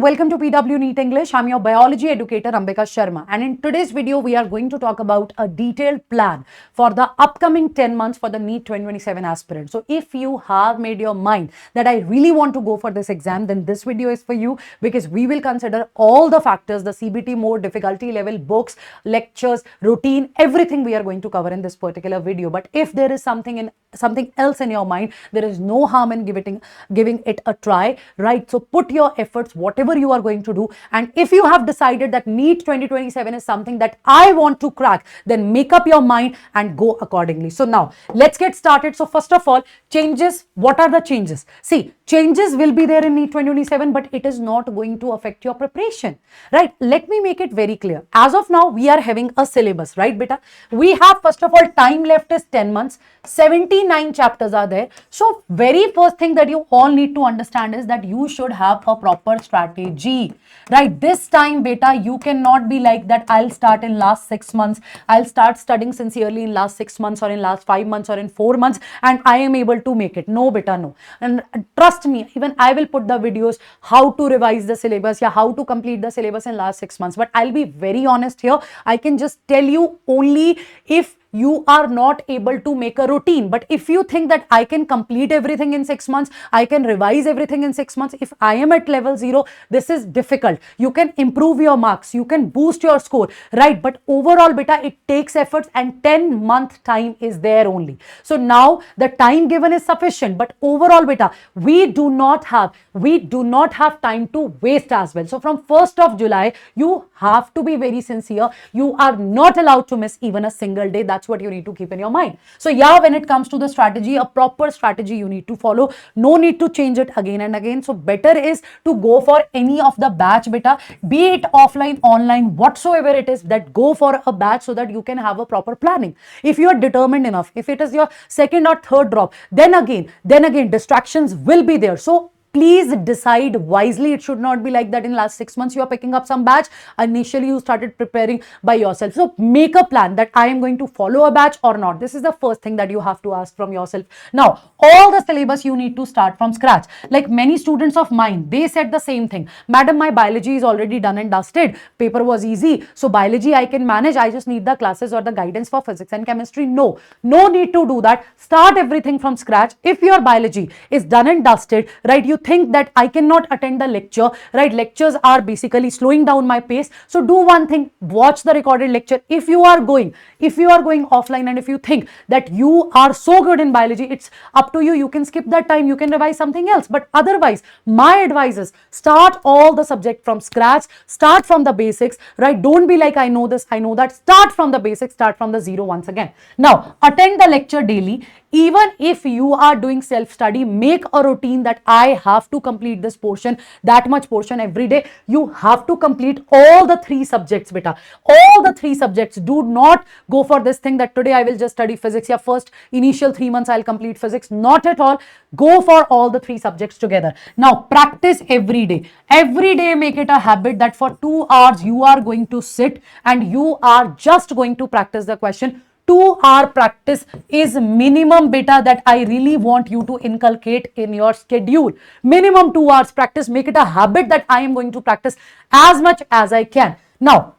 welcome to PW NEET English. I'm your biology educator Ambika Sharma, and in today's video we are going to talk about a detailed plan for the upcoming 10 months for the NEET 2027 aspirant. So if you have made your mind that I really want to go for this exam, then this video is for you, because we will consider all the factors, the CBT mode, difficulty level, books, lectures, routine, everything we are going to cover in this particular video. But if there is something else in your mind, there is no harm in giving it a try, right? So put your efforts, whatever you are going to do, and if you have decided that NEET 2027 is something that I want to crack, then make up your mind and go accordingly. So now let's get started. So first of all, changes. What are the changes? See, changes will be there in NEET 2027, but it is not going to affect your preparation, right? Let me make it very clear. As of now, we are having a syllabus, right, beta? We have, first of all, time left is 10 months, 79 chapters are there. So very first thing that you all need to understand is that you should have a proper strategy, right? This time, beta, you cannot be like that. I'll start in last 6 months. I'll start studying sincerely in last 6 months or in last 5 months or in 4 months, and I am able to make it. No, beta, no. And trust me, even I will put the videos how to revise the syllabus, yeah, how to complete the syllabus in last 6 months. But I'll be very honest here. I can just tell you only if you are not able to make a routine. But if you think that I can complete everything in 6 months, I can revise everything in 6 months, if I am at level 0, this is difficult. You can improve your marks, you can boost your score, right? But overall, beta, it takes efforts, and 10-month time is there only. So now the time given is sufficient, but overall, beta, we do not have time to waste as well. So from 1st of July, you have to be very sincere. You are not allowed to miss even a single day. That's what you need to keep in your mind. So yeah, when it comes to the strategy, a proper strategy you need to follow. No need to change it again and again. So better is to go for any of the batch, beta, be it offline, online, whatsoever it is, that go for a batch so that you can have a proper planning. If you are determined enough, if it is your second or third drop, then again distractions will be there. So please decide wisely. It should not be like that in last 6 months you are picking up some batch. Initially you started preparing by yourself. So make a plan that I am going to follow a batch or not. This is the first thing that you have to ask from yourself. Now, all the syllabus you need to start from scratch. Like many students of mine, they said the same thing. Madam, my biology is already done and dusted. Paper was easy. So biology I can manage. I just need the classes or the guidance for physics and chemistry. No need to do that. Start everything from scratch. If your biology is done and dusted, right, you think that I cannot attend the lecture, right? Lectures are basically slowing down my pace. So do one thing, watch the recorded lecture. If you are going offline, and if you think that you are so good in biology, it's up to you. You can skip that time, you can revise something else. But otherwise, my advice is start all the subject from scratch, start from the basics, right? Don't be like, I know this, I know that. Start from the basics, start from the zero once again. Now, attend the lecture daily. Even if you are doing self-study, make a routine that I have to complete this portion, that much portion every day. You have to complete all the 3 subjects, beta. All the 3 subjects. Do not go for this thing that today I will just study physics. Yeah, first initial 3 months I'll complete physics. Not at all. Go for all the 3 subjects together. Now, practice every day. Every day make it a habit that for 2 hours you are going to sit and you are just going to practice the question. 2-hour practice is minimum, beta, that I really want you to inculcate in your schedule. Minimum 2 hours practice. Make it a habit that I am going to practice as much as I can. Now,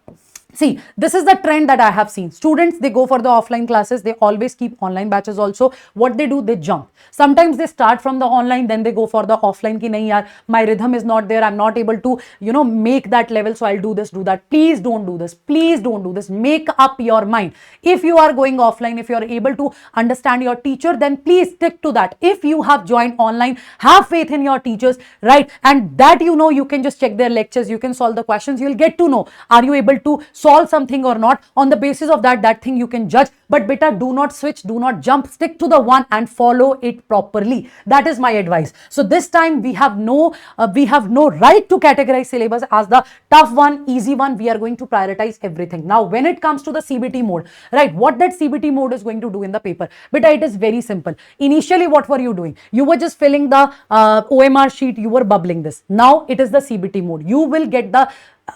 see, this is the trend that I have seen. Students, they go for the offline classes. They always keep online batches also. What they do, they jump. Sometimes they start from the online, then they go for the offline. Ki nahi yaar, my rhythm is not there. I'm not able to, make that level. So I'll do this, do that. Please don't do this. Please don't do this. Make up your mind. If you are going offline, if you are able to understand your teacher, then please stick to that. If you have joined online, have faith in your teachers, right? And that, you can just check their lectures. You can solve the questions. You'll get to know, are you able to solve something or not? On the basis of that thing you can judge. But beta, do not switch, do not jump, stick to the one and follow it properly. That is my advice. So this time we have no right to categorize syllabus as the tough one, easy one. We are going to prioritize everything. Now, when it comes to the CBT mode, right, what that CBT mode is going to do in the paper, beta, it is very simple. Initially, what were you doing? You were just filling the OMR sheet, you were bubbling this. Now it is the CBT mode. You will get a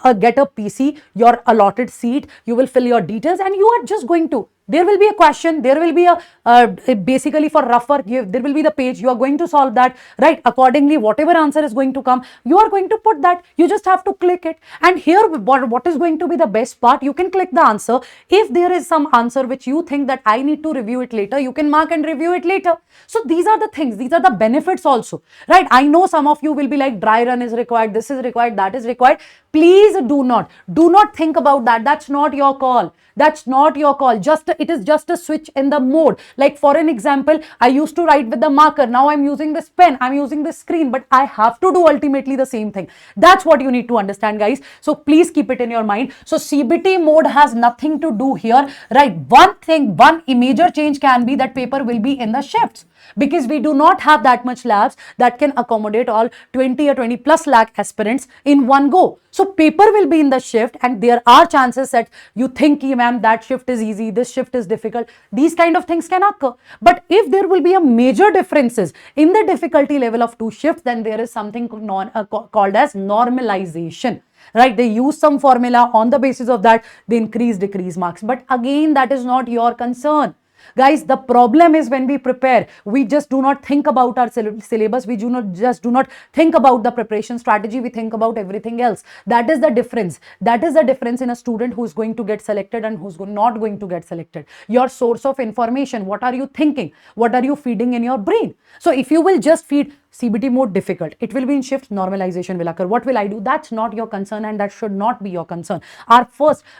PC, your allotted seat, you will fill your details, and you are just going to There will be a question, there will be a basically for rougher, there will be the page, you are going to solve that, right? Accordingly, whatever answer is going to come, you are going to put that, you just have to click it. And here what is going to be the best part, you can click the answer. If there is some answer which you think that I need to review it later, you can mark and review it later. So these are the things, these are the benefits also, right? I know some of you will be like, dry run is required, this is required, that is required. Please do not think about that. That's not your call. That's not your call. It is just a switch in the mode. Like for an example, I used to write with the marker. Now I'm using this pen. I'm using this screen, but I have to do ultimately the same thing. That's what you need to understand, guys. So please keep it in your mind. So CBT mode has nothing to do here, right? One major change can be that paper will be in the shifts, because we do not have that much labs that can accommodate all 20 or 20 plus lakh aspirants in one go. So paper will be in the shift, and there are chances that you think, ma'am, that shift is easy, this shift is difficult. These kind of things can occur. But if there will be a major differences in the difficulty level of two shifts, then there is something called as normalization. Right? They use some formula, on the basis of that they increase, decrease marks. But again, that is not your concern. Guys, the problem is when we prepare, we just do not think about our syllabus. We do not think about the preparation strategy. We think about everything else. That is the difference. That is the difference in a student who is going to get selected and who's not going to get selected. Your source of information, what are you thinking? What are you feeding in your brain? So if you will just feed CBT mode difficult, it will be in shift, normalization will occur. What will I do? That's not your concern, and that should not be your concern.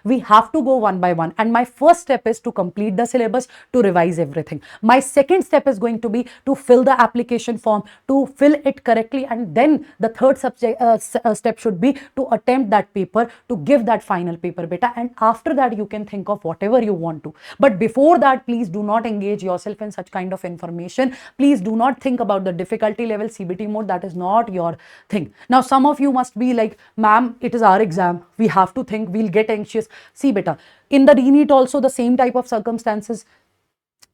We have to go one by one, and my first step is to complete the syllabus, to revise everything. My second step is going to be to fill the application form, to fill it correctly, and then the third step should be to attempt that paper, to give that final paper beta, and after that you can think of whatever you want to. But before that, please do not engage yourself in such kind of information. Please do not think about the difficulty level, CBT mode. That is not your thing. Now some of you must be like, ma'am, it is our exam, we have to think, we'll get anxious. See beta, in the NEET also the same type of circumstances,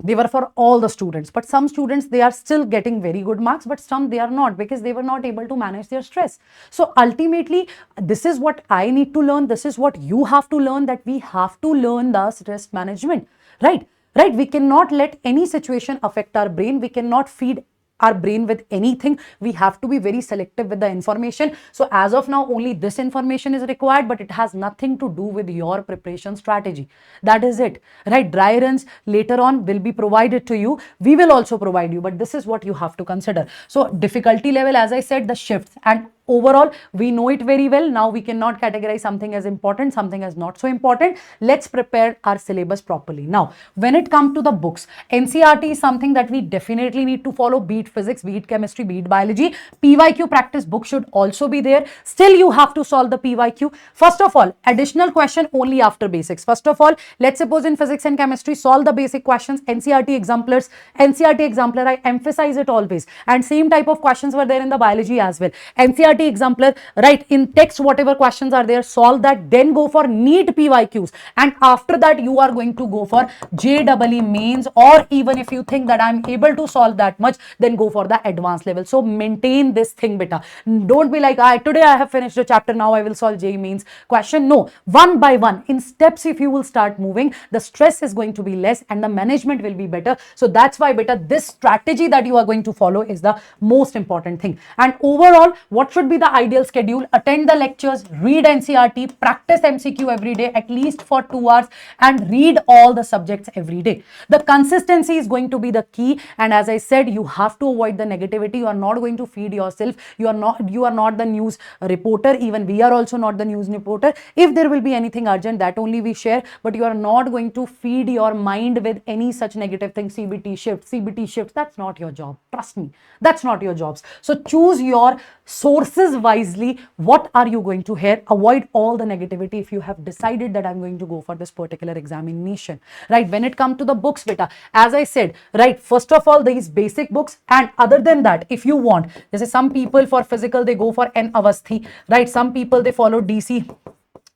they were for all the students, but some students, they are still getting very good marks, but some they are not, because they were not able to manage their stress. So ultimately, this is what I need to learn, this is what you have to learn, that we have to learn the stress management, right? We cannot let any situation affect our brain. We cannot feed our brain with anything. We have to be very selective with the information. So as of now, only this information is required, but it has nothing to do with your preparation strategy. That is it, right? Dry runs later on will be provided to you. We will also provide you, but this is what you have to consider. So difficulty level, as I said, the shifts, and overall we know it very well. Now we cannot categorize something as important, something as not so important. Let's prepare our syllabus properly. Now when it comes to the books, NCERT is something that we definitely need to follow, be it physics, be it chemistry, be it biology. PYQ practice book should also be there. Still you have to solve the PYQ. First of all, additional question only after basics. First of all, let's suppose in physics and chemistry, solve the basic questions. NCERT exemplars, NCERT exemplar, I emphasize it always, and same type of questions were there in the biology as well. NCERT exemplar, right? In text, whatever questions are there, solve that, then go for NEET PYQs, and after that you are going to go for JEE mains, or even if you think that I'm able to solve that much, then go for the advanced level. So maintain this thing, beta. Don't be like, today I have finished a chapter, now I will solve JEE mains question. No, one by one, in steps, if you will start moving, the stress is going to be less and the management will be better. So that's why, beta, this strategy that you are going to follow is the most important thing. And overall, what should be the ideal schedule? Attend the lectures, read NCERT, practice MCQ every day at least for 2 hours, and read all the subjects every day. The consistency is going to be the key, and as I said, you have to avoid the negativity. You are not going to feed yourself. You are not the news reporter. Even we are also not the news reporter. If there will be anything urgent, that only we share, but you are not going to feed your mind with any such negative thing. CBT shifts, that's not your job. Trust me, that's not your jobs. So choose your sources wisely. What are you going to hear? Avoid all the negativity if you have decided that I'm going to go for this particular examination, right? When it comes to the books, beta, as I said, right, first of all, these basic books, and other than that, if you want, there's some people for physical, they go for N Avasthi, right? Some people, they follow DC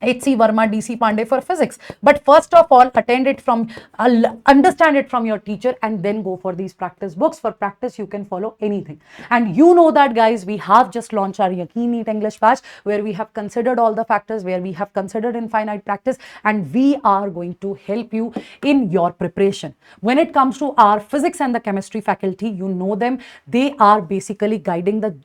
H.C. Verma, D.C. Pandey for physics. But first of all, attend it from, understand it from your teacher, and then go for these practice books. For practice, you can follow anything. And you know that, guys, we have just launched our Yakeen NEET English batch, where we have considered all the factors, where we have considered infinite practice, and we are going to help you in your preparation. When it comes to our physics and the chemistry faculty, you know them. They are basically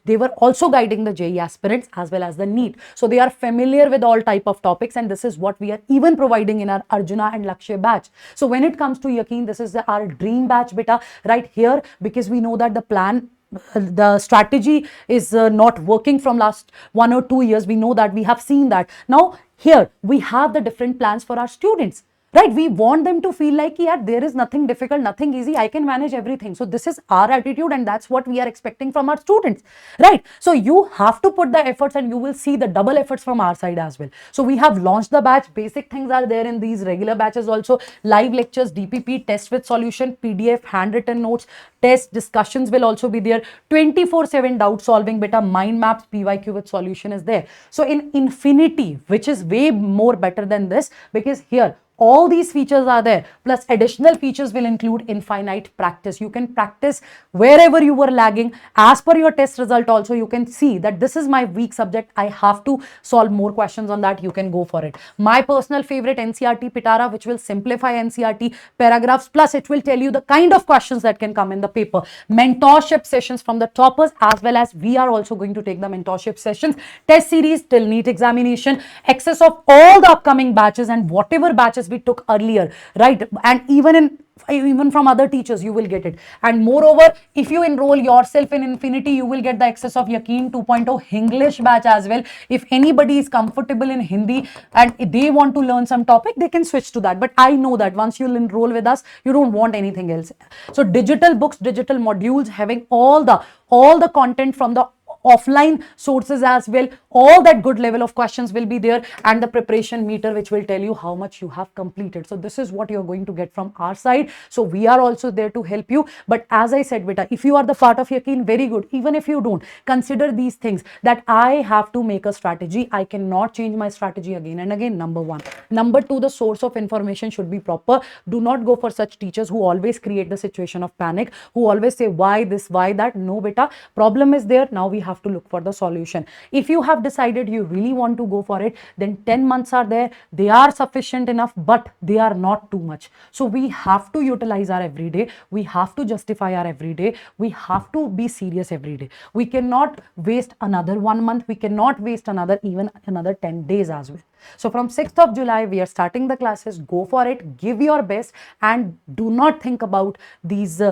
they were also guiding the JEE aspirants as well as the NEET. So they are familiar with all type of topics, and this is what we are even providing in our Arjuna and Lakshya batch. So when it comes to Yakeen, this is our dream batch beta right here, because we know that the strategy is not working from last 1 or 2 years. We know that, we have seen that. Now here we have the different plans for our students. Right, we want them to feel like, yeah, there is nothing difficult, nothing easy, I can manage everything. So this is our attitude, and that's what we are expecting from our students, right? So you have to put the efforts, and you will see the double efforts from our side as well. So we have launched the batch. Basic things are there in these regular batches also. Live lectures, DPP, test with solution, PDF, handwritten notes, test discussions will also be there. 24/7 doubt solving beta, mind maps, PYQ with solution is there. So in Infinity, which is way more better than this, because here all these features are there, plus additional features will include infinite practice. You can practice wherever you were lagging. As per your test result also, you can see that this is my weak subject, I have to solve more questions on that. You can go for it. My personal favorite, NCRT Pitara, which will simplify NCRT paragraphs, plus it will tell you the kind of questions that can come in the paper. Mentorship sessions from the toppers, as well as we are also going to take the mentorship sessions. Test series till NEET examination, access of all the upcoming batches and whatever batches we took earlier, right? And even from other teachers, you will get it. And moreover, if you enroll yourself in Infinity, you will get the access of Yakeen 2.0 English batch as well. If anybody is comfortable in Hindi and they want to learn some topic, they can switch to that. But I know that once you'll enroll with us, you don't want anything else. So digital books, digital modules, having all the content from the offline sources as well. All that good level of questions will be there, and the preparation meter, which will tell you how much you have completed. So this is what you're going to get from our side. So we are also there to help you. But as I said, beta, if you are the part of Yakeen, very good. Even if you don't, consider these things, that I have to make a strategy. I cannot change my strategy again and again, number one. Number two, the source of information should be proper. Do not go for such teachers who always create the situation of panic, who always say why this, why that. No, beta, problem is there. Now we have to look for the solution. If you have decided you really want to go for it, then 10 months are there. They are sufficient enough, but they are not too much. So we have to utilize our everyday. We have to justify our everyday. We have to be serious every day. We cannot waste another 1 month. We cannot waste even another 10 days as well. So from 6th of July, we are starting the classes. Go for it. Give your best, and do not think about these,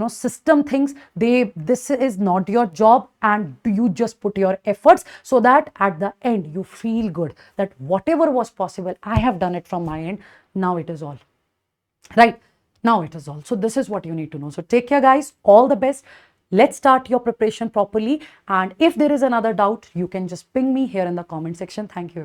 system things. This is not your job, and you just put your efforts so that at the end you feel good that whatever was possible, I have done it from my end. Now it is all. Right? Now it is all. So this is what you need to know. So take care, guys. All the best. Let's start your preparation properly. And if there is another doubt, you can just ping me here in the comment section. Thank you.